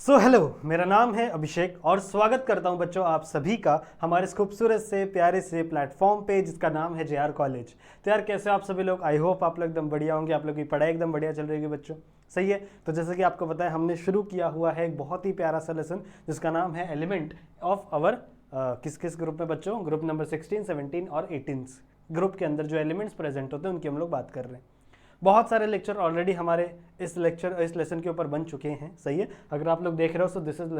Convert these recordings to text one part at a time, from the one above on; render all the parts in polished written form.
Hello, मेरा नाम है अभिषेक और स्वागत करता हूं बच्चों आप सभी का हमारे इस खूबसूरत से प्यारे से प्लेटफॉर्म पे जिसका नाम है JR कॉलेज। तो यार कैसे हो आप सभी लोग? आई होप आप लोग एकदम बढ़िया होंगे, आप लोग की पढ़ाई एकदम बढ़िया चल रही होगी बच्चों। सही है। तो जैसे कि आपको पता है हमने शुरू किया हुआ है एक बहुत ही प्यारा सा लेसन जिसका नाम है एलिमेंट ऑफ आवर किस किस ग्रुप में बच्चों? ग्रुप नंबर 16, 17 और 18 ग्रुप के अंदर जो एलिमेंट्स प्रेजेंट होते हैं उनकी हम लोग बात कर रहे हैं। बहुत सारे लेक्चर ऑलरेडी हमारे इस लेसन के ऊपर बन चुके हैं। सही है। अगर आप लोग देख रहे हो तो दिस इज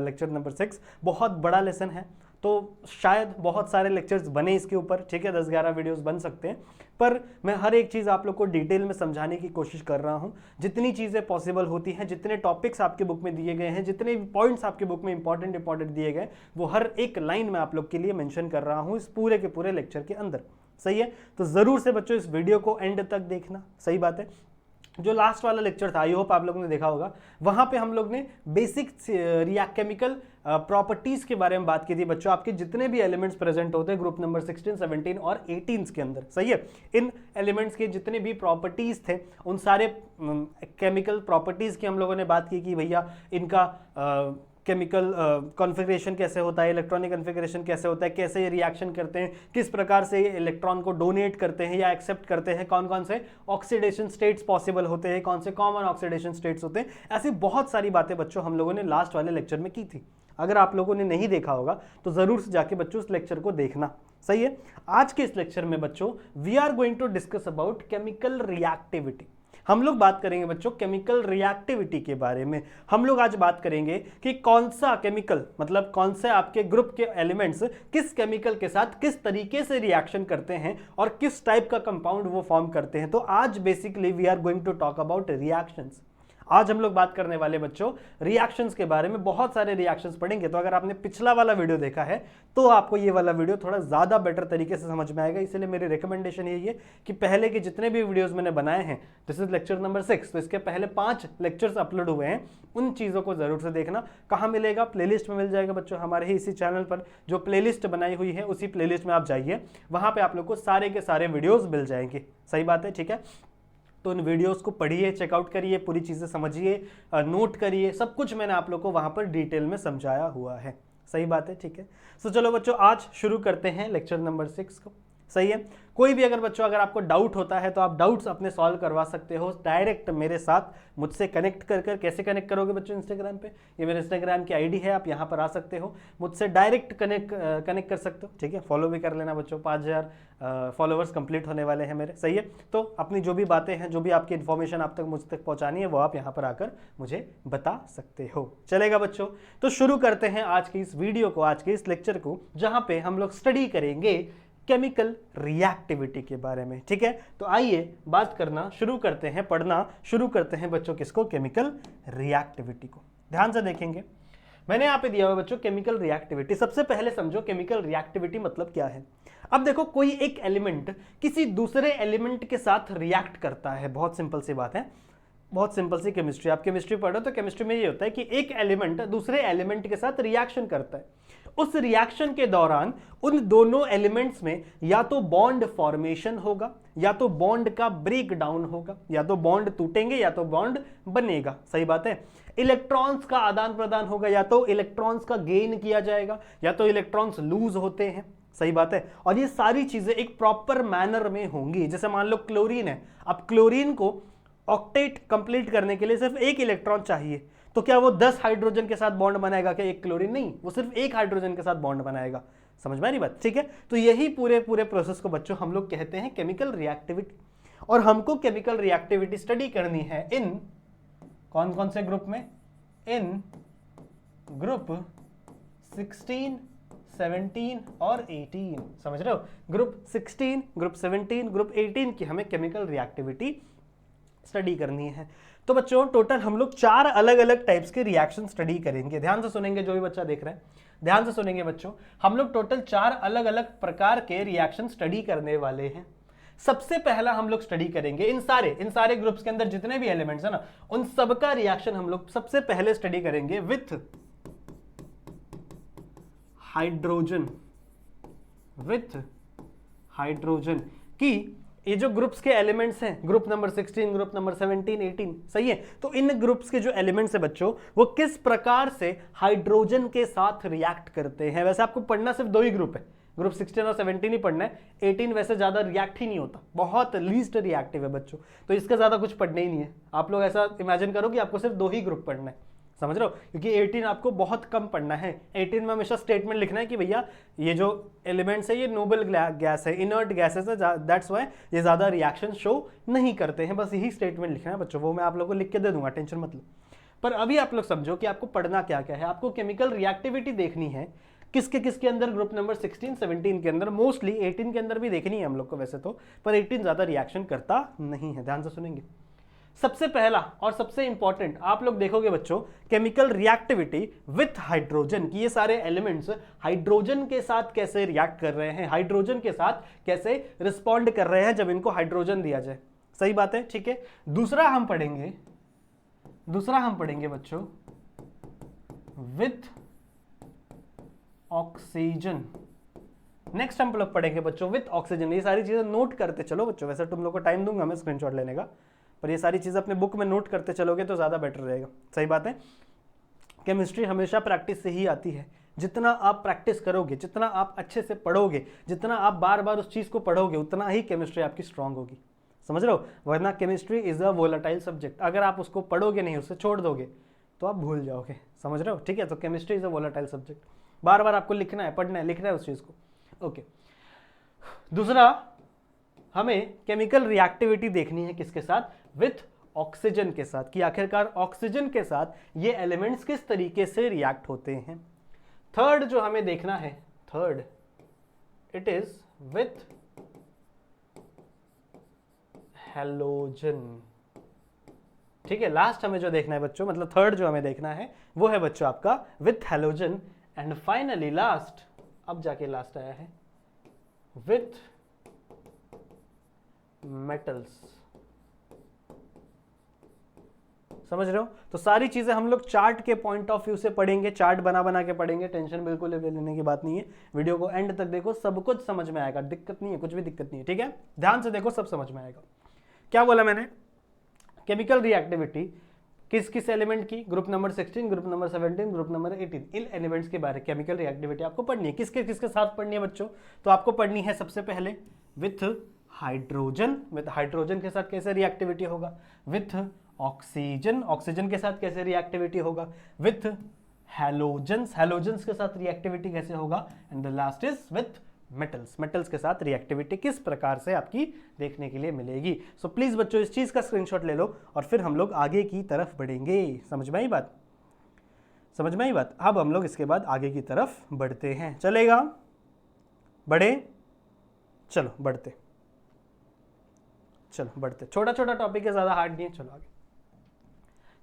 लेक्चर नंबर 6। बहुत बड़ा लेसन है तो शायद बहुत सारे लेक्चर्स बने इसके ऊपर। ठीक है, 10-11 वीडियोस बन सकते हैं, पर मैं हर एक चीज़ आप लोग को डिटेल में समझाने की कोशिश कर रहा हूँ। जितनी चीज़ें पॉसिबल होती हैं, जितने टॉपिक्स आपके बुक में दिए गए हैं, जितने पॉइंट्स आपके बुक में इंपॉर्टेंट दिए गए, वो हर एक लाइन में आप लोग के लिए मेंशन कर रहा हूँ इस पूरे के पूरे लेक्चर के अंदर। सही है। तो जरूर से बच्चों इस वीडियो को एंड तक देखना। सही बात है। जो लास्ट वाला लेक्चर था, आई होप आप लोगों ने देखा होगा, वहां पे हम लोग ने बेसिक केमिकल प्रॉपर्टीज के बारे में बात की थी बच्चों। आपके जितने भी एलिमेंट्स प्रेजेंट होते हैं ग्रुप नंबर 16, 17 और 18 के अंदर। सही है। इन एलिमेंट्स के जितने भी प्रॉपर्टीज थे उन सारे केमिकल प्रॉपर्टीज की हम लोगों ने बात की कि भैया इनका केमिकल कॉन्फ़िगरेशन कैसे होता है, इलेक्ट्रॉनिक कॉन्फ़िगरेशन कैसे होता है, कैसे ये रिएक्शन करते हैं, किस प्रकार से इलेक्ट्रॉन को डोनेट करते हैं या एक्सेप्ट करते हैं, कौन कौन से ऑक्सीडेशन स्टेट्स पॉसिबल होते हैं, कौन से कॉमन ऑक्सीडेशन स्टेट्स होते हैं। ऐसी बहुत सारी बातें बच्चों हम लोगों ने लास्ट वाले लेक्चर में की थी। अगर आप लोगों ने नहीं देखा होगा तो जरूर से जाके बच्चों इस लेक्चर को देखना। सही है। आज के इस लेक्चर में बच्चों we are going to discuss about chemical reactivity. हम लोग बात करेंगे बच्चों केमिकल रिएक्टिविटी के बारे में। हम लोग आज बात करेंगे कि कौन सा केमिकल, मतलब कौन से आपके ग्रुप के एलिमेंट्स किस केमिकल के साथ किस तरीके से रिएक्शन करते हैं और किस टाइप का कंपाउंड वो फॉर्म करते हैं। तो आज basically we are going to talk about reactions. आज हम लोग बात करने वाले बच्चों रिएक्शंस के बारे में। बहुत सारे रिएक्शंस पढ़ेंगे, तो अगर आपने पिछला वाला वीडियो देखा है तो आपको ये वाला वीडियो थोड़ा ज़्यादा बेटर तरीके से समझ में आएगा। इसलिए मेरी रिकमेंडेशन यही है कि पहले के जितने भी वीडियोस मैंने बनाए हैं, दिस इज लेक्चर नंबर 6, तो इसके पहले 5 लेक्चर्स अपलोड हुए हैं, उन चीज़ों को जरूर से देखना। कहाँ मिलेगा? प्लेलिस्ट में मिल जाएगा बच्चों, हमारे ही इसी चैनल पर जो प्लेलिस्ट बनाई हुई है उसी प्लेलिस्ट में आप जाइए, वहाँ पर आप लोग को सारे के सारे वीडियोज़ मिल जाएंगे। सही बात है। ठीक है। तो इन वीडियोस को पढ़िए, चेकआउट करिए, पूरी चीज़ें समझिए, नोट करिए, सब कुछ मैंने आप लोग को वहाँ पर डिटेल में समझाया हुआ है। सही बात है। ठीक है। सो चलो बच्चों आज शुरू करते हैं लेक्चर नंबर 6 को। सही है। कोई भी अगर बच्चों अगर आपको डाउट होता है तो आप डाउट्स अपने सॉल्व करवा सकते हो डायरेक्ट मेरे साथ, मुझसे कनेक्ट कर कैसे कनेक्ट करोगे बच्चों? इंस्टाग्राम पे, ये मेरे इंस्टाग्राम की आईडी है, आप यहाँ पर आ सकते हो, मुझसे डायरेक्ट कनेक्ट कर सकते हो। ठीक है। फॉलो भी कर लेना बच्चों, 5000 फॉलोवर्स कंप्लीट होने वाले हैं मेरे। सही है। तो अपनी जो भी बातें हैं, जो भी आपकी इन्फॉर्मेशन आप तक मुझ तक पहुँचानी है, वो आप यहाँ पर आकर मुझे बता सकते हो। चलेगा बच्चों? तो शुरू करते हैं आज की इस वीडियो को, आज के इस लेक्चर को, जहाँ पे हम लोग स्टडी करेंगे केमिकल रिएक्टिविटी के बारे में। ठीक है। तो आइए बात करना शुरू करते हैं, पढ़ना शुरू करते हैं बच्चों किसको? केमिकल रिएक्टिविटी को। ध्यान से देखेंगे, मैंने यहाँ पे दिया हुआ बच्चों केमिकल रिएक्टिविटी। सबसे पहले समझो केमिकल रिएक्टिविटी मतलब क्या है। अब देखो, कोई एक एलिमेंट किसी दूसरे एलिमेंट के साथ रिएक्ट करता है। बहुत सिंपल सी बात है, बहुत सिंपल सी केमिस्ट्री। आप केमिस्ट्री पढ़ो तो केमिस्ट्री में ये होता है कि एक एलिमेंट दूसरे एलिमेंट के साथ रिएक्शन करता है। उस रिएक्शन के दौरान उन दोनों एलिमेंट्स में या तो बॉन्ड फॉर्मेशन होगा, या तो बॉन्ड का ब्रेक डाउन होगा, या तो बॉन्ड टूटेंगे या तो बॉन्ड बनेगा। सही बात है। इलेक्ट्रॉन्स का आदान प्रदान होगा, या तो इलेक्ट्रॉन्स का गेन किया जाएगा, या तो इलेक्ट्रॉन्स लूज होते हैं। सही बात है। और ये सारी चीजें एक प्रॉपर मैनर में होंगी। जैसे मान लो क्लोरीन है, अब क्लोरीन को ऑक्टेट कंप्लीट करने के लिए सिर्फ एक इलेक्ट्रॉन चाहिए, तो क्या वो 10 हाइड्रोजन के साथ बॉन्ड बनाएगा क्या? एक क्लोरीन नहीं, वो सिर्फ एक हाइड्रोजन के साथ बॉन्ड बनाएगा। समझ में आ रही बात? ठीक है। तो यही पूरे प्रोसेस को बच्चों हम लोग कहते हैं केमिकल रिएक्टिविटी। और हमको केमिकल रिएक्टिविटी स्टडी करनी है इन कौन कौन से ग्रुप में? इन ग्रुप 16, 17 और 18। समझ रहे हो? ग्रुप 16, ग्रुप 17, ग्रुप 18 की हमें केमिकल रिएक्टिविटी स्टडी करनी है। तो बच्चों टोटल हम लोग 4 अलग अलग टाइप्स के रिएक्शन स्टडी करेंगे। ध्यान से सुनेंगे, जो भी बच्चा देख रहा है ध्यान से सुनेंगे बच्चों। हम लोग टोटल 4 अलग अलग प्रकार के रिएक्शन स्टडी करने वाले हैं। सबसे पहला हम लोग स्टडी करेंगे इन सारे ग्रुप्स के अंदर जितने भी एलिमेंट्स है ना, उन सबका रिएक्शन हम लोग सबसे पहले स्टडी करेंगे विथ हाइड्रोजन। की ये जो ग्रुप्स के एलिमेंट्स हैं, ग्रुप नंबर 16, ग्रुप नंबर 17, 18, सही है। तो इन ग्रुप्स के जो एलिमेंट्स है बच्चों, वो किस प्रकार से हाइड्रोजन के साथ रिएक्ट करते हैं। वैसे आपको पढ़ना सिर्फ 2 ही ग्रुप है, ग्रुप 16 और 17 ही पढ़ना है। 18 वैसे ज्यादा रिएक्ट ही नहीं होता, बहुत लीस्ट रिएक्टिव है बच्चों, तो इसका ज्यादा कुछ पढ़ना ही नहीं है। आप लोग ऐसा इमेजिन करो कि आपको सिर्फ 2 ही ग्रुप पढ़ना है, समझ रहे हो, क्योंकि 18 आपको बहुत कम पढ़ना है। 18 में हमेशा स्टेटमेंट लिखना है कि भैया ये जो एलिमेंट्स है ये नोबल गैस है, इनर्ट गैसेस है, दैट्स व्हाई ये ज्यादा रिएक्शन शो नहीं करते हैं। बस यही स्टेटमेंट लिखना है बच्चों, वो मैं आप लोगों को लिख के दे दूंगा, टेंशन मत लो। पर अभी आप लोग समझो कि आपको पढ़ना क्या क्या है। आपको केमिकल रिएक्टिविटी देखनी है किसके किसके अंदर, ग्रुप नंबर 16, 17 के अंदर, मोस्टली 18 के अंदर भी देखनी है हम लोग को वैसे तो, पर 18 ज्यादा रिएक्शन करता नहीं है, ध्यान से सुनेंगे। सबसे पहला और सबसे इंपॉर्टेंट आप लोग देखोगे बच्चों, केमिकल रिएक्टिविटी विथ हाइड्रोजन, कि ये सारे एलिमेंट्स हाइड्रोजन के साथ कैसे रिएक्ट कर रहे हैं, हाइड्रोजन के साथ कैसे रिस्पॉन्ड कर रहे हैं जब इनको हाइड्रोजन दिया जाए। सही बात है, ठीक है। दूसरा हम पढ़ेंगे बच्चों विथ ऑक्सीजन। नेक्स्ट हम लोग पढ़ेंगे बच्चों विथ ऑक्सीजन। ये सारी चीजें नोट करते चलो बच्चों, वैसे तुम लोग को टाइम दूंगा मैं स्क्रीनशॉट लेने का, पर ये सारी चीजें अपने बुक में नोट करते चलोगे तो ज्यादा बेटर रहेगा। सही बात है, केमिस्ट्री हमेशा प्रैक्टिस से ही आती है। जितना आप प्रैक्टिस करोगे, जितना आप अच्छे से पढ़ोगे, जितना आप बार बार उस चीज को पढ़ोगे, उतना ही केमिस्ट्री आपकी स्ट्रांग होगी, समझ रहे हो। वरना chemistry is a volatile subject, अगर आप उसको पढ़ोगे नहीं, उससे छोड़ दोगे तो आप भूल जाओगे, समझ रहे हो, ठीक है। तो chemistry is a volatile subject, बार बार आपको लिखना है, पढ़ना है, लिखना है उस चीज को। ओके, दूसरा हमें केमिकल रिएक्टिविटी देखनी है किसके साथ, विथ ऑक्सीजन के साथ, कि आखिरकार ऑक्सीजन के साथ ये एलिमेंट्स किस तरीके से रिएक्ट होते हैं। थर्ड जो हमें देखना है, third it is with halogen, ठीक है। लास्ट हमें जो देखना है बच्चों, मतलब थर्ड जो हमें देखना है वो है बच्चों आपका with halogen. And finally last, अब जाके लास्ट आया है विथ मेटल्स, समझ रहे हो। तो सारी चीजें हम लोग चार्ट के पॉइंट ऑफ व्यू से पढ़ेंगे, चार्ट बना बना के पढ़ेंगे, टेंशन बिल्कुल लेने की बात नहीं है। वीडियो को एंड तक देखो, सब कुछ समझ में आएगा, दिक्कत नहीं है, कुछ भी दिक्कत नहीं है, ठीक है। ध्यान से देखो, सब समझ में आएगा। क्या बोला मैंने, केमिकल रिएक्टिविटी किस किस एलिमेंट की, group number 16, group number 17, group number 18, इन एलिमेंट्स के बारे में केमिकल रिएक्टिविटी आपको पढ़नी है। किसके किसके साथ पढ़नी है बच्चों, तो आपको पढ़नी है सबसे पहले विथ हाइड्रोजन, विथ हाइड्रोजन के साथ कैसे रिएक्टिविटी होगा, विथ ऑक्सीजन, ऑक्सीजन के साथ कैसे रिएक्टिविटी होगा, विथ हैलोजन्स, हैलोजन्स के साथ रिएक्टिविटी कैसे होगा, and the last is with metals, metals के साथ रिएक्टिविटी किस प्रकार से आपकी देखने के लिए मिलेगी। सो प्लीज बच्चों इस चीज का स्क्रीनशॉट ले लो और फिर हम लोग आगे की तरफ बढ़ेंगे। समझ में आई बात, समझ में आई बात। अब हम लोग इसके बाद आगे की तरफ बढ़ते हैं, चलेगा, बढ़े, चलो बढ़ते, चलो बढ़ते, छोटा छोटा टॉपिक है, ज्यादा हार्ड नहीं है, चलो आगे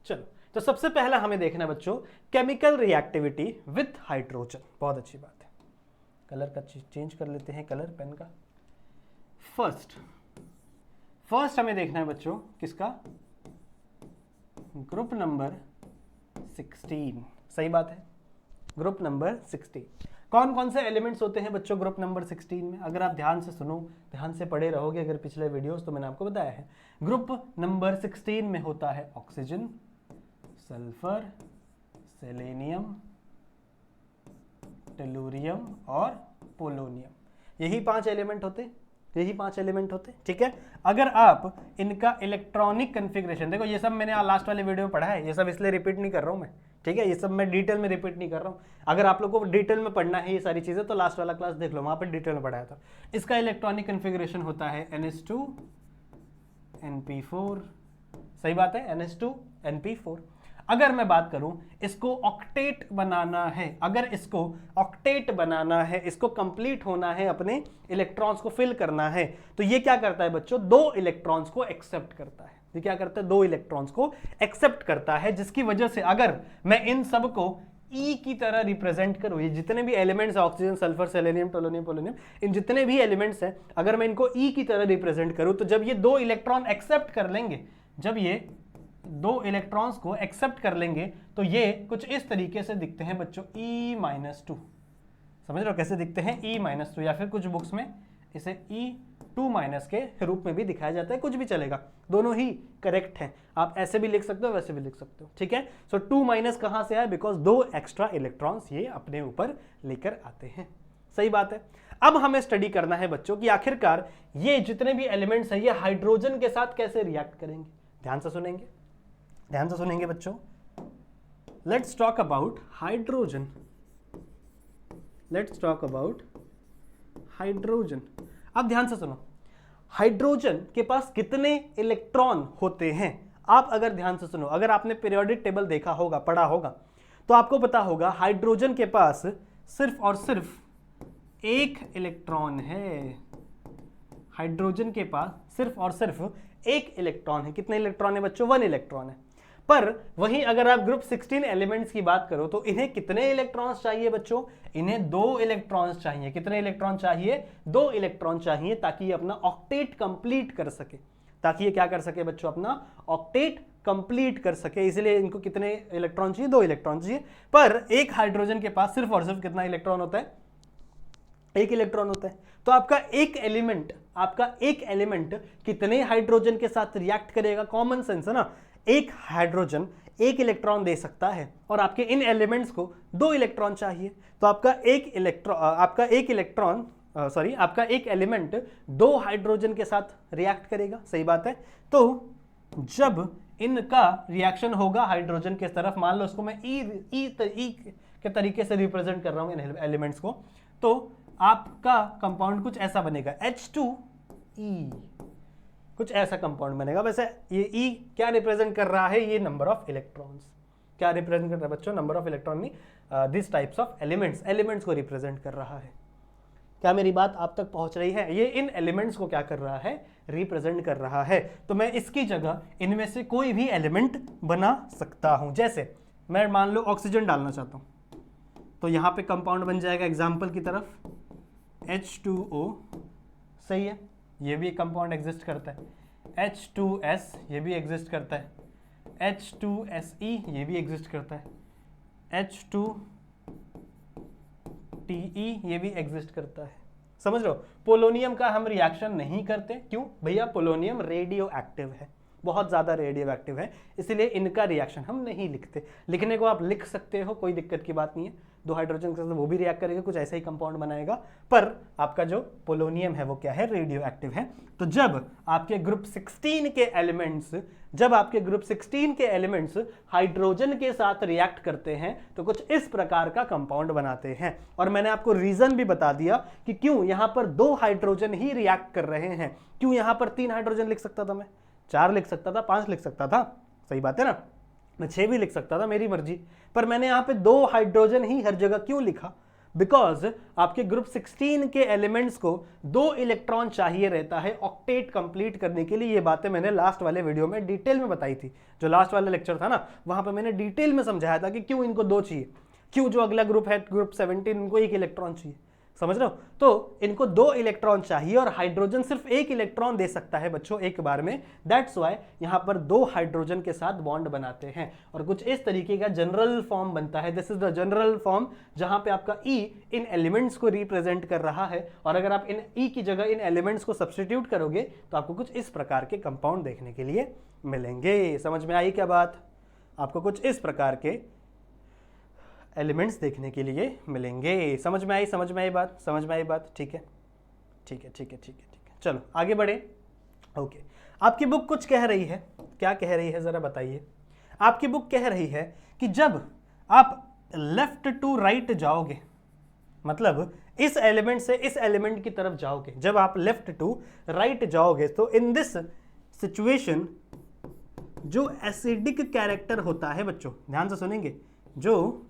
चलो। तो सबसे पहला हमें देखना है बच्चों केमिकल रिएक्टिविटी विथ हाइड्रोजन। बहुत अच्छी बात है, कलर का चेंज कर लेते हैं, कलर पेन का। फर्स्ट हमें देखना है बच्चों किसका, ग्रुप नंबर 16, सही बात है, ग्रुप नंबर 16। कौन कौन से एलिमेंट्स होते हैं बच्चों ग्रुप नंबर 16 में, अगर आप ध्यान से सुनो, ध्यान से पढ़े रहोगे अगर पिछले वीडियोस, तो मैंने आपको बताया है ग्रुप नंबर 16 में होता है ऑक्सीजन, सल्फर, सेलेनियम, टेलुरियम और पोलोनियम। यही 5 एलिमेंट होते, यही 5 एलिमेंट होते, ठीक है। अगर आप इनका इलेक्ट्रॉनिक कन्फिग्रेशन देखो, ये सब मैंने लास्ट वाले वीडियो में पढ़ा है, ये सब इसलिए रिपीट नहीं कर रहा हूं मैं, ठीक है। ये सब मैं डिटेल में रिपीट नहीं कर रहा हूं। अगर आप लोगों को डिटेल में पढ़ना है ये सारी चीजें तो लास्ट वाला क्लास देख लो, वहां पर डिटेल में पढ़ाया था। इसका इलेक्ट्रॉनिक कन्फिग्रेशन होता है NH2 NP4, सही बात है, NH2 NP4। अगर मैं बात करूं इसको ऑक्टेट बनाना है, अगर इसको ऑक्टेट बनाना है, इसको कंप्लीट होना है, अपने इलेक्ट्रॉन्स को फिल करना है, तो ये क्या करता है बच्चों, 2 इलेक्ट्रॉन्स को एक्सेप्ट करता है। ये क्या करता है, 2 इलेक्ट्रॉन्स को एक्सेप्ट करता है, जिसकी वजह से अगर मैं इन सब को E की तरह रिप्रेजेंट करूं, ये जितने भी elements oxygen, sulphur, selenium, tellurium, polonium, इन जितने भी एलिमेंट्स हैं, अगर मैं इनको E की तरह रिप्रेजेंट करूं, तो जब ये 2 इलेक्ट्रॉन एक्सेप्ट कर लेंगे, जब ये 2 इलेक्ट्रॉन्स को एक्सेप्ट कर लेंगे, तो ये कुछ इस तरीके से दिखते हैं बच्चों, E-2। समझ रहे हो कैसे दिखते हैं, E-2, या फिर कुछ बुक्स में इसे E2- के रूप में भी दिखाया जाता है, कुछ भी चलेगा, दोनों ही करेक्ट हैं। आप ऐसे भी लिख सकते हो, वैसे भी लिख सकते हो, ठीक है। सो 2- कहां से आया, बिकॉज 2 एक्स्ट्रा इलेक्ट्रॉन्स ये अपने ऊपर लेकर आते हैं। सही बात है। अब हमें स्टडी करना है बच्चों कि आखिरकार ये जितने भी एलिमेंट्स हैं ये हाइड्रोजन के साथ कैसे रिएक्ट करेंगे। ध्यान से सुनेंगे, ध्यान से सुनेंगे बच्चों। Let's talk about hydrogen, let's talk about hydrogen. अब ध्यान से सुनो, हाइड्रोजन के पास कितने इलेक्ट्रॉन होते हैं। आप अगर ध्यान से सुनो, अगर आपने पीरियोडिक टेबल देखा होगा, पढ़ा होगा, तो आपको पता होगा हाइड्रोजन के पास सिर्फ और सिर्फ एक इलेक्ट्रॉन है। हाइड्रोजन के पास सिर्फ और सिर्फ एक इलेक्ट्रॉन है। कितने इलेक्ट्रॉन है बच्चों, 1 इलेक्ट्रॉन है। पर वहीं अगर आप ग्रुप 16 एलिमेंट्स की बात करो तो इन्हें कितने इलेक्ट्रॉन्स चाहिए बच्चों, इन्हें 2 इलेक्ट्रॉन्स चाहिए। कितने इलेक्ट्रॉन चाहिए, 2 इलेक्ट्रॉन चाहिए, ताकि ये अपना ऑक्टेट कंप्लीट कर सके, ताकि ये क्या कर सके बच्चों, अपना ऑक्टेट कंप्लीट कर सके। इसलिए इनको कितने इलेक्ट्रॉन चाहिए, 2 इलेक्ट्रॉन चाहिए। पर एक हाइड्रोजन के पास सिर्फ और सिर्फ कितना इलेक्ट्रॉन होता है, 1 इलेक्ट्रॉन होता है। तो आपका एक एलिमेंट कितने हाइड्रोजन के साथ रिएक्ट करेगा, कॉमन सेंस है ना। एक हाइड्रोजन 1 इलेक्ट्रॉन दे सकता है और आपके इन एलिमेंट्स को 2 इलेक्ट्रॉन चाहिए। तो आपका एक एलिमेंट 2 हाइड्रोजन के साथ रिएक्ट करेगा। सही बात है। तो जब इनका रिएक्शन होगा हाइड्रोजन के तरफ, मान लो उसको मैं ई के तरीके से रिप्रेजेंट कर रहा हूं इन एलिमेंट्स को, तो आपका कंपाउंड कुछ ऐसा बनेगा, H2E, कुछ ऐसा कंपाउंड बनेगा। वैसे ये E क्या रिप्रेजेंट कर रहा है, ये नंबर ऑफ इलेक्ट्रॉन्स। क्या रिप्रेजेंट कर रहा है बच्चों, नंबर ऑफ इलेक्ट्रॉन नहीं, दिस टाइप्स ऑफ एलिमेंट्स को रिप्रेजेंट कर रहा है। क्या मेरी बात आप तक पहुंच रही है। ये इन एलिमेंट्स को क्या कर रहा है, रिप्रेजेंट कर रहा है। तो मैं इसकी जगह इनमें से कोई भी एलिमेंट बना सकता हूं। जैसे मैं मान लो ऑक्सीजन डालना चाहता हूं, तो यहां पे कंपाउंड बन जाएगा एग्जाम्पल की तरफ H2O। सही है, ये भी कंपाउंड एग्जिस्ट करता है। H2S ये भी एग्जिस्ट करता है। H2Se ये भी एग्जिस्ट करता है। H2Te ये भी एग्जिस्ट करता है। समझ लो, पोलोनियम का हम रिएक्शन नहीं करते। क्यों भैया, पोलोनियम रेडियो एक्टिव है, बहुत ज्यादा रेडियो एक्टिव है, इसलिए इनका रिएक्शन हम नहीं लिखते। लिखने को आप लिख सकते हो, कोई दिक्कत की बात नहीं है। 2 हाइड्रोजन के साथ वो भी रिएक्ट करेगा, कुछ ऐसा ही कंपाउंड बनाएगा। पर आपका जो पोलोनियम है वो क्या है, रेडियो एक्टिव है। तो जब आपके ग्रुप 16 के एलिमेंट्स हाइड्रोजन के साथ रिएक्ट करते हैं तो कुछ इस प्रकार का कंपाउंड बनाते हैं। और मैंने आपको रीजन भी बता दिया कि क्यों यहां पर 2 हाइड्रोजन ही रिएक्ट कर रहे हैं। क्यों यहां पर 3 हाइड्रोजन लिख सकता था मैं, 4 लिख सकता था, 5 लिख सकता था। सही बात है ना, मैं 6 भी लिख सकता था, मेरी मर्जी। पर मैंने यहां पे 2 हाइड्रोजन ही हर जगह क्यों लिखा, बिकॉज आपके ग्रुप 16 के एलिमेंट्स को 2 इलेक्ट्रॉन चाहिए रहता है ऑक्टेट कंप्लीट करने के लिए। ये बातें मैंने लास्ट वाले वीडियो में डिटेल में बताई थी। जो लास्ट वाला लेक्चर था ना, वहां पर मैंने डिटेल में समझाया था कि क्यों इनको 2 चाहिए, क्यों जो अगला ग्रुप है ग्रुप 17 इनको 1 इलेक्ट्रॉन चाहिए। समझ रहे हो। तो इनको 2 इलेक्ट्रॉन चाहिए और हाइड्रोजन सिर्फ 1 इलेक्ट्रॉन दे सकता है बच्चों एक बार में। दैट्स वाई यहां पर 2 हाइड्रोजन के साथ बॉन्ड बनाते हैं और कुछ इस तरीके का जनरल फॉर्म बनता है। This is the general form जहां पे आपका E इन एलिमेंट्स को रिप्रेजेंट कर रहा है और अगर आप इन E की जगह इन एलिमेंट्स को सब्स्टिट्यूट करोगे तो आपको कुछ इस प्रकार के कंपाउंड देखने के लिए मिलेंगे। समझ में आई क्या बात, आपको कुछ इस प्रकार के एलिमेंट्स देखने के लिए मिलेंगे। समझ में आई, समझ में आई बात, समझ में आई बात। ठीक है, ठीक है, ठीक है, ठीक है, ठीक है। चलो आगे बढ़े। ओके, आपकी बुक कुछ कह रही है, क्या कह रही है जरा बताइए। आपकी बुक कह रही है कि जब आप लेफ्ट टू राइट जाओगे, मतलब इस एलिमेंट से इस एलिमेंट की तरफ जाओगे, जब आप लेफ्ट टू राइट जाओगे तो इन दिस सिचुएशन जो एसिडिक कैरेक्टर होता है बच्चों, ध्यान से सुनेंगे, जो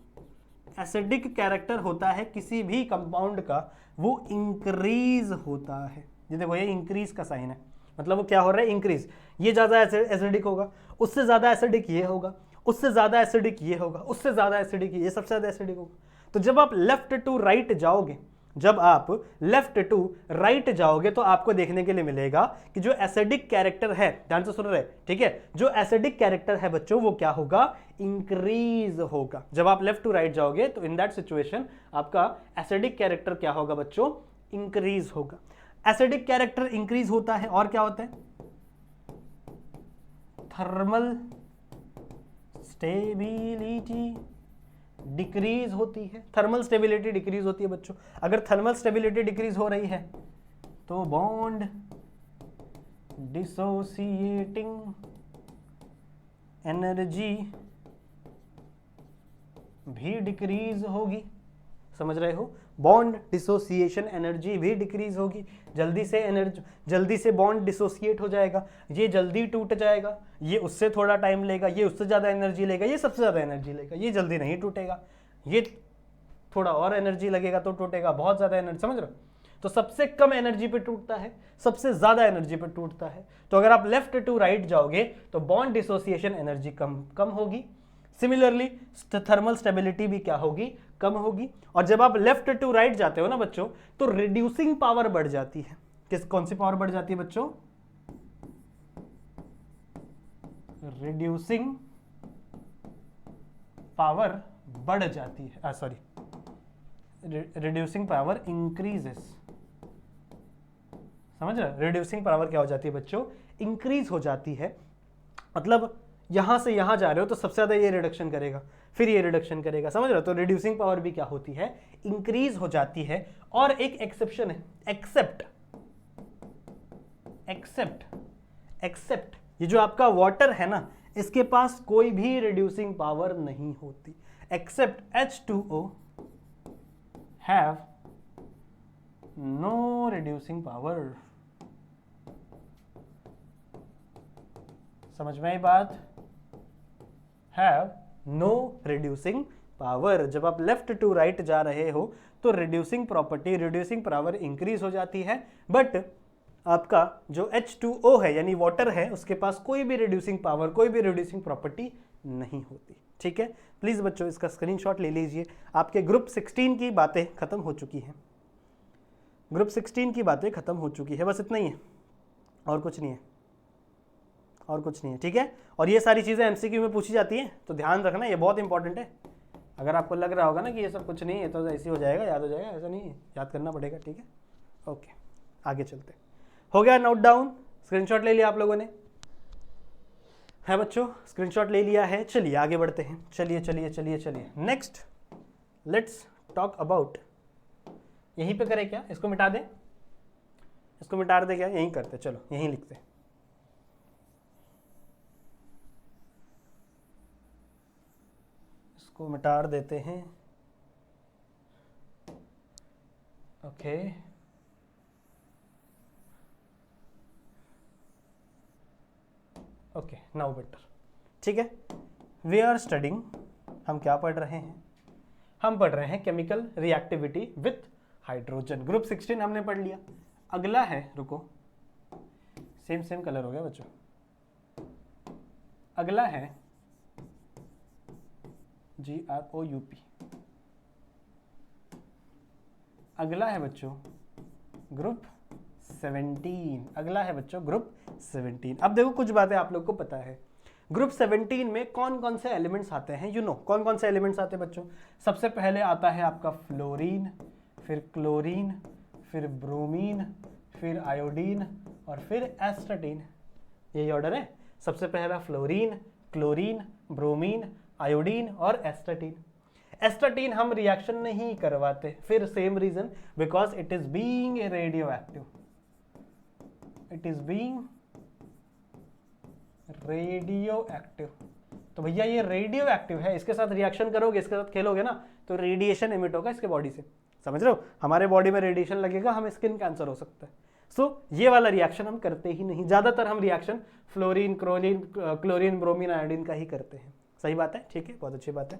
एसिडिक कैरेक्टर होता है किसी भी कंपाउंड का वो इंक्रीज होता है। ये देखो, ये इंक्रीज का साइन है, मतलब वो क्या हो रहा है, इंक्रीज। ये ज्यादा एसिडिक होगा, उससे ज्यादा एसिडिक ये होगा, उससे ज्यादा एसिडिक ये होगा, उससे ज्यादा एसिडिक ये सबसे ज्यादा एसिडिक होगा। तो जब आप लेफ्ट टू राइट जाओगे, जब आप लेफ्ट टू राइट जाओगे तो आपको देखने के लिए मिलेगा कि जो एसिडिक कैरेक्टर है, ध्यान से सुन रहे, ठीक है, जो एसिडिक कैरेक्टर है बच्चों वो क्या होगा, इंक्रीज होगा। जब आप लेफ्ट टू राइट जाओगे तो इन दैट सिचुएशन आपका एसिडिक कैरेक्टर क्या होगा बच्चों, इंक्रीज होगा। एसिडिक कैरेक्टर इंक्रीज होता है और क्या होता है, थर्मल स्टेबिलिटी डिक्रीज होती है। थर्मल स्टेबिलिटी डिक्रीज होती है बच्चों। अगर थर्मल स्टेबिलिटी डिक्रीज हो रही है तो बॉन्ड डिसोसिएटिंग एनर्जी भी डिक्रीज होगी। समझ रहे हो, बॉन्ड डिसोसिएशन एनर्जी भी डिक्रीज होगी। जल्दी से बॉन्ड डिसोसिएट हो जाएगा, ये जल्दी टूट जाएगा, ये उससे थोड़ा टाइम लेगा, ये उससे ज़्यादा एनर्जी लेगा, ये सबसे ज़्यादा एनर्जी लेगा, ये जल्दी नहीं टूटेगा, ये थोड़ा और एनर्जी लगेगा तो टूटेगा, बहुत ज़्यादा एनर्जी। समझ रहे हो, तो सबसे कम एनर्जी पे टूटता है, सबसे ज़्यादा एनर्जी पे टूटता है। तो अगर आप लेफ्ट टू राइट जाओगे तो बॉन्ड डिसोसिएशन एनर्जी कम होगी। सिमिलरली थर्मल स्टेबिलिटी भी क्या होगी, कम होगी। और जब आप लेफ्ट टू राइट जाते हो ना बच्चों, तो रिड्यूसिंग पावर बढ़ जाती है। कौन सी पावर बढ़ जाती है बच्चों, रिड्यूसिंग पावर बढ़ जाती है, रिड्यूसिंग पावर इंक्रीजेस। समझ रहे, रिड्यूसिंग पावर क्या हो जाती है बच्चों, इंक्रीज हो जाती है। मतलब यहां से यहां जा रहे हो तो सबसे ज्यादा ये रिडक्शन करेगा, फिर ये रिडक्शन करेगा। समझ रहे हो, तो रिड्यूसिंग पावर भी क्या होती है, इंक्रीज हो जाती है। और एक एक्सेप्शन है, एक्सेप्ट ये जो आपका वाटर है ना, इसके पास कोई भी रिड्यूसिंग पावर नहीं होती। Except H2O have no reducing power. समझ में आई बात, हैव नो रिड्यूसिंग पावर। जब आप लेफ्ट टू राइट जा रहे हो तो रिड्यूसिंग पावर इंक्रीज हो जाती है, बट आपका जो H2O है यानी वाटर है, उसके पास कोई भी रिड्यूसिंग पावर, कोई भी रिड्यूसिंग प्रॉपर्टी नहीं होती। ठीक है, प्लीज बच्चों इसका स्क्रीनशॉट ले लीजिए। आपके ग्रुप 16 की बातें खत्म हो चुकी हैं, ग्रुप 16 की बातें खत्म हो चुकी है, बस इतना ही है, और कुछ नहीं है, और कुछ नहीं है। ठीक है, और ये सारी चीज़ें एमसीक्यू में पूछी जाती हैं, तो ध्यान रखना, ये बहुत इंपॉर्टेंट है। अगर आपको लग रहा होगा ना कि ये सब कुछ नहीं है तो ऐसे हो जाएगा, याद हो जाएगा, ऐसा नहीं है, याद करना पड़ेगा। ठीक है, ओके, आगे चलते। हो गया नोट डाउन, स्क्रीनशॉट ले लिया आप लोगों ने, है बच्चों, स्क्रीनशॉट ले लिया है। चलिए आगे बढ़ते हैं, चलिए नेक्स्ट लेट्स टॉक अबाउट, यहीं पे करें क्या, इसको मिटा दें, इसको मिटा दे क्या, यहीं करते, चलो यहीं लिखते। इसको मिटा देते हैं, ओके। ओके नाउ बेटर, ठीक है। वी आर स्टडिंग, हम क्या पढ़ रहे हैं, हम पढ़ रहे हैं chemical reactivity with hydrogen. Group 16 हमने पढ़ लिया। अगला है, रुको, सेम कलर हो गया बच्चों। अगला है GROUP, अगला है बच्चों ग्रुप 17, अगला है बच्चों ग्रुप 17। अब देखो कुछ बातें आप लोग को पता है, ग्रुप 17 में कौन कौन से एलिमेंट्स आते हैं, यू नो कौन कौन से एलिमेंट्स आते हैं बच्चों। सबसे पहले आता है आपका फ्लोरीन, फिर क्लोरीन, फिर ब्रोमीन, फिर आयोडीन और फिर एस्टाटीन। यही ऑर्डर है, सबसे पहला फ्लोरीन, क्लोरीन, ब्रोमीन, आयोडीन और एस्टाटीन। एस्टाटीन हम रिएक्शन नहीं करवाते, फिर same reason, because it is being a radioactive, it is being radioactive. तो भैया ये रेडियो एक्टिव है, इसके साथ रिएक्शन करोगे, इसके साथ खेलोगे ना, तो रेडिएशन इमिट होगा इसके बॉडी से। समझ रहे हो, हमारे बॉडी में रेडिएशन लगेगा, हमें स्किन कैंसर हो सकता है। सो ये वाला रिएक्शन हम करते ही नहीं, ज्यादातर हम reaction fluorine, chlorine, bromine, iodine का ही करते हैं। सही बात है, ठीक है, बहुत अच्छी बात है।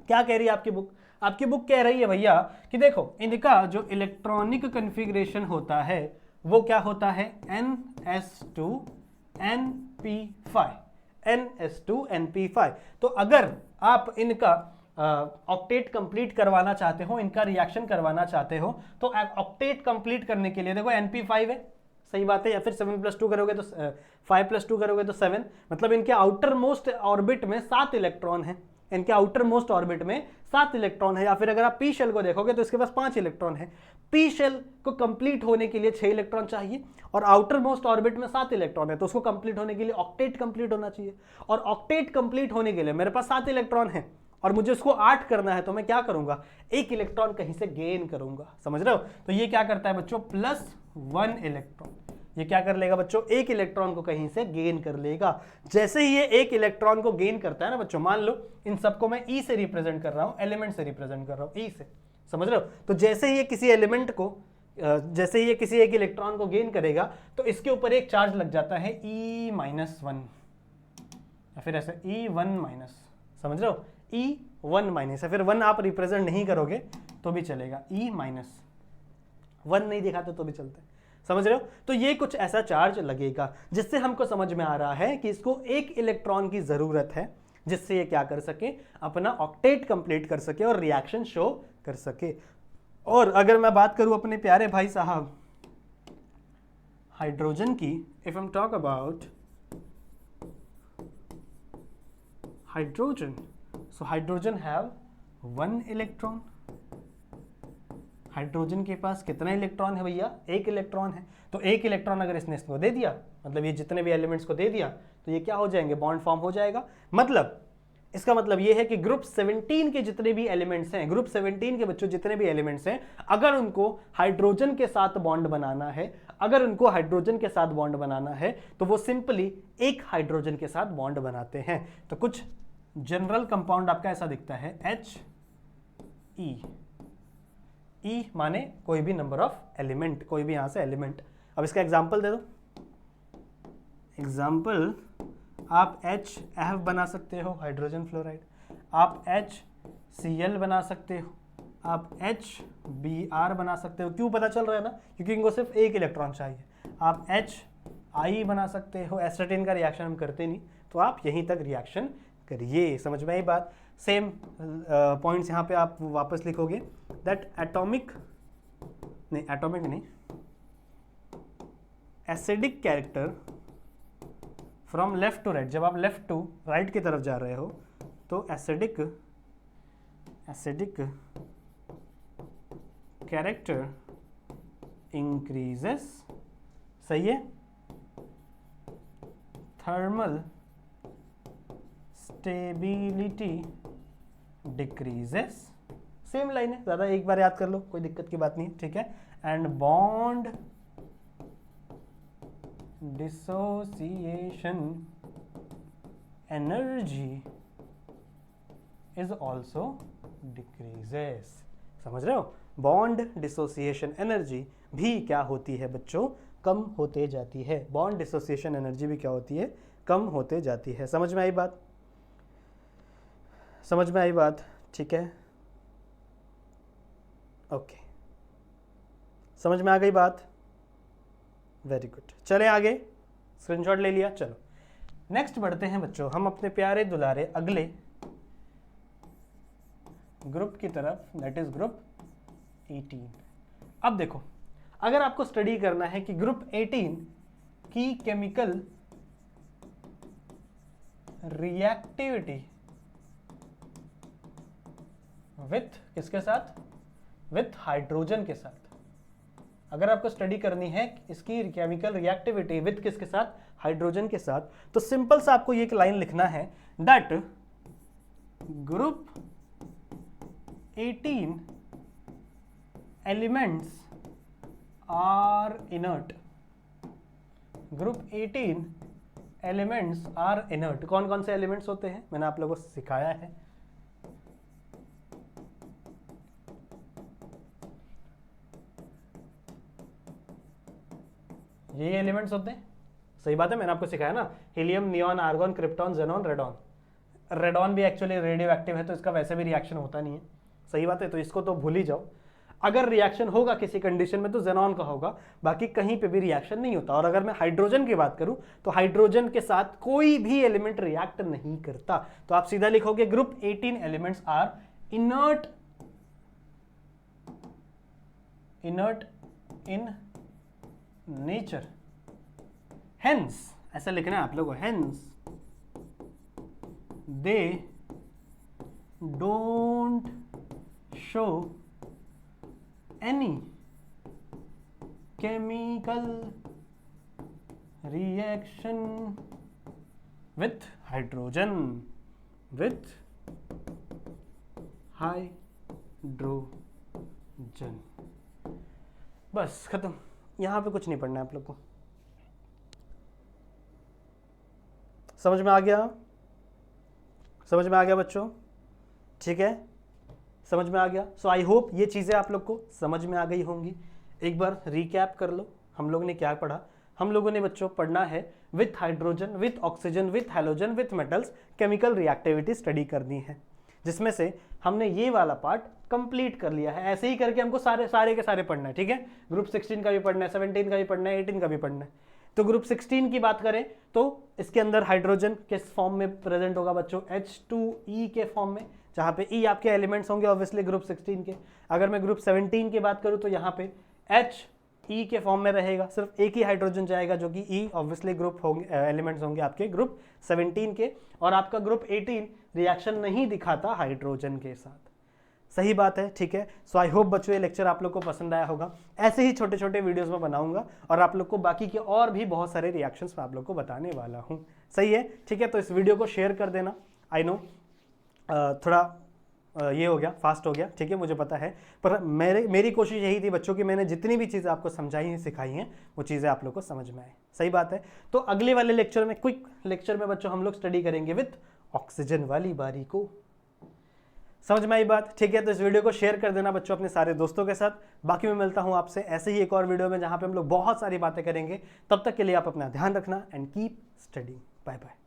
क्या कह रही है आपकी बुक, आपकी बुक कह रही है भैया कि देखो इनका जो इलेक्ट्रॉनिक कन्फिग्रेशन होता है वो क्या होता है, NS2NP5। तो अगर आप इनका ऑक्टेट कंप्लीट करवाना चाहते हो, इनका रिएक्शन करवाना चाहते हो, तो ऑक्टेट कंप्लीट करने के लिए देखो NP5 है, सही बात है, या फिर 7+2 करोगे तो 5+2 करोगे तो 7, मतलब इनके आउटर मोस्ट ऑर्बिट में 7 इलेक्ट्रॉन है। इनके आउटर मोस्ट ऑर्बिट में 7 इलेक्ट्रॉन है, या फिर अगर आप पी शेल को देखोगे तो इसके पास 5 इलेक्ट्रॉन है। पी शेल को कंप्लीट होने के लिए 6 इलेक्ट्रॉन चाहिए और आउटर मोस्ट ऑर्बिट में 7 इलेक्ट्रॉन है, तो उसको कंप्लीट होने के लिए ऑक्टेट कंप्लीट होना चाहिए, और ऑक्टेट कंप्लीट होने के लिए मेरे पास 7 इलेक्ट्रॉन है और मुझे उसको 8 करना है, तो मैं क्या करूंगा, 1 इलेक्ट्रॉन कहीं से गेन करूंगा। समझ रहे हो? तो ये क्या करता है बच्चों, +1 इलेक्ट्रॉन। ये क्या कर लेगा बच्चों, 1 इलेक्ट्रॉन को कहीं से गेन कर लेगा। जैसे ही ये 1 इलेक्ट्रॉन को गेन करता है ना बच्चों, मान लो इन सबको मैं ई से रिप्रेजेंट कर रहा हूं, एलिमेंट से रिप्रेजेंट कर रहा हूं, ई से। समझ रहे हो? तो जैसे ही ये किसी एलिमेंट को, जैसे ही ये किसी 1 इलेक्ट्रॉन को गेन करेगा तो इसके ऊपर एक चार्ज लग जाता है E-1, या फिर ऐसे E1-। समझ रहे हो? E1-, या फिर 1 आप रिप्रेजेंट नहीं करोगे तो भी चलेगा, E-1 नहीं दिखाते तो भी चलता है। समझ रहे हो? तो ये कुछ ऐसा चार्ज लगेगा जिससे हमको समझ में आ रहा है कि इसको 1 इलेक्ट्रॉन की जरूरत है, जिससे ये क्या कर सके, अपना ऑक्टेट कंप्लीट कर सके और रिएक्शन शो कर सके। और अगर मैं बात करूं अपने प्यारे भाई साहब हाइड्रोजन की, if I talk about hydrogen, so hydrogen have 1 electron. Hydrogen के पास कितना इलेक्ट्रॉन है भैया, 1 इलेक्ट्रॉन है। तो 1 इलेक्ट्रॉन अगर इसने इसको दे दिया, मतलब ये जितने भी एलिमेंट्स को दे दिया, तो ये क्या हो जाएंगे, बॉन्ड फॉर्म हो जाएगा। मतलब इसका मतलब ये है कि ग्रुप 17 के जितने भी एलिमेंट्स हैं, ग्रुप 17 के बच्चों जितने भी एलिमेंट्स हैं, अगर उनको हाइड्रोजन के साथ बॉन्ड बनाना है, अगर उनको हाइड्रोजन के साथ बॉन्ड बनाना है, तो वो सिंपली एक हाइड्रोजन के साथ बॉन्ड बनाते हैं। तो कुछ जनरल कंपाउंड आपका ऐसा दिखता है, HE। ई माने कोई भी नंबर ऑफ एलिमेंट, कोई भी यहां से एलिमेंट। अब इसका एग्जांपल दे दो। एग्जांपल, आप HF बना सकते हो, हाइड्रोजन फ्लोराइड। आप HCl बना सकते हो, आप HBr बना सकते हो। क्यों पता चल रहा है ना, क्योंकि इनको सिर्फ 1 इलेक्ट्रॉन चाहिए। आप HI बना सकते हो। एस्टाटीन का रिएक्शन हम करते नहीं, तो आप यहीं तक रिएक्शन करिए। समझ में आई बात? सेम पॉइंट्स यहाँ पे आप वापस लिखोगे, दैट एटॉमिक नहीं, acidic character from left to right. जब आप लेफ्ट टू राइट की तरफ जा रहे हो तो एसिडिक कैरेक्टर इंक्रीजेस, सही है, thermal stability decreases. Same line है, ज्यादा एक बार याद कर लो, कोई दिक्कत की बात नहीं, ठीक है। And bond dissociation energy is also decreases. समझ रहे हो? बॉन्ड डिसोसिएशन एनर्जी भी क्या होती है बच्चों, कम होते जाती है। बॉन्ड डिसोसिएशन एनर्जी भी क्या होती है, कम होते जाती है। समझ में आई बात? समझ में आई बात? ठीक है, ओके, समझ में आ गई बात? Very good. चले आगे, स्क्रीनशॉट ले लिया। चलो नेक्स्ट बढ़ते हैं बच्चों हम अपने प्यारे दुलारे अगले ग्रुप की तरफ, दैट इज ग्रुप 18। अब देखो, अगर आपको स्टडी करना है कि ग्रुप 18 की केमिकल रिएक्टिविटी विथ किसके साथ, विथ हाइड्रोजन के साथ, अगर आपको स्टडी करनी है इसकी केमिकल रिएक्टिविटी विथ किसके साथ, हाइड्रोजन के साथ, तो सिंपल सा आपको ये एक लाइन लिखना है, that group 18 elements are inert. Group 18 elements are inert. कौन कौन से एलिमेंट्स होते हैं, मैंने आप लोगों को सिखाया है। ये एलिमेंट्स होते हैं, सही बात है, मैंने आपको सिखाया ना, helium, neon, argon, krypton, xenon, radon. Radon भी एक्चुअली रेडियो एक्टिव है, तो इसका वैसे भी रिएक्शन होता नहीं है, सही बात है, तो इसको तो भूल ही जाओ। अगर रिएक्शन होगा किसी कंडीशन में तो जेनॉन का होगा, बाकी कहीं पे भी रिएक्शन नहीं होता। और अगर मैं हाइड्रोजन की बात करूं तो हाइड्रोजन के साथ कोई भी एलिमेंट रिएक्ट नहीं करता। तो आप सीधा लिखोगे group 18 elements are inert in nature, hence, ऐसा लिखना है आप लोगों को, hence they don't show any chemical reaction with hydrogen, बस खत्म। यहां पे कुछ नहीं पढ़ना है आप लोग को। समझ में आ गया? समझ में आ गया बच्चों? ठीक है, समझ में आ गया। सो आई होप ये चीज़ें आप लोग को समझ में आ गई होंगी। एक बार रिकैप कर लो, हम लोग ने क्या पढ़ा। हम लोगों ने बच्चों पढ़ना है with hydrogen, with oxygen, with halogen, with metals chemical reactivity study करनी है, जिसमें से हमने ये वाला पार्ट कंप्लीट कर लिया है। ऐसे ही करके हमको सारे के सारे पढ़ना है, ठीक है। ग्रुप 16 का भी पढ़ना है, 17 का भी पढ़ना है, 18 का भी पढ़ना है। तो ग्रुप 16 की बात करें तो इसके अंदर हाइड्रोजन किस फॉर्म में प्रेजेंट होगा बच्चों? H2E के फॉर्म में, जहाँ पे E आपके एलिमेंट्स होंगे ऑब्वियसली ग्रुप 16 के। अगर मैं ग्रुप 17 की बात करूँ तो यहाँ पे HE के फॉर्म में रहेगा, सिर्फ एक ही हाइड्रोजन जाएगा जो कि E ऑब्वियसली ग्रुप होंगे, एलिमेंट्स होंगे आपके ग्रुप 17 के। और आपका ग्रुप 18 रिएक्शन नहीं दिखाता हाइड्रोजन के साथ। सही बात है, ठीक है। सो आई होप बच्चों ये लेक्चर आप लोग को पसंद आया होगा। ऐसे ही छोटे छोटे वीडियोस में बनाऊंगा और आप लोग को बाकी के और भी बहुत सारे रिएक्शंस मैं आप लोग को बताने वाला हूं। सही है, ठीक है। तो इस वीडियो को शेयर कर देना। आई नो थोड़ा ये हो गया, फास्ट हो गया, ठीक है, मुझे पता है, पर मेरी कोशिश यही थी बच्चों की मैंने जितनी भी चीज़ें आपको समझाई हैं, सिखाई हैं, वो चीज़ें आप लोग को समझ में आए। सही बात है। तो अगले वाले लेक्चर में, क्विक लेक्चर में बच्चों हम लोग स्टडी करेंगे विथ ऑक्सीजन वाली बारी को। समझ में आई बात? ठीक है। तो इस वीडियो को शेयर कर देना बच्चों अपने सारे दोस्तों के साथ। बाकी मैं मिलता हूं आपसे ऐसे ही एक और वीडियो में, जहां पे हम लोग बहुत सारी बातें करेंगे। तब तक के लिए आप अपना ध्यान रखना and keep study. Bye bye.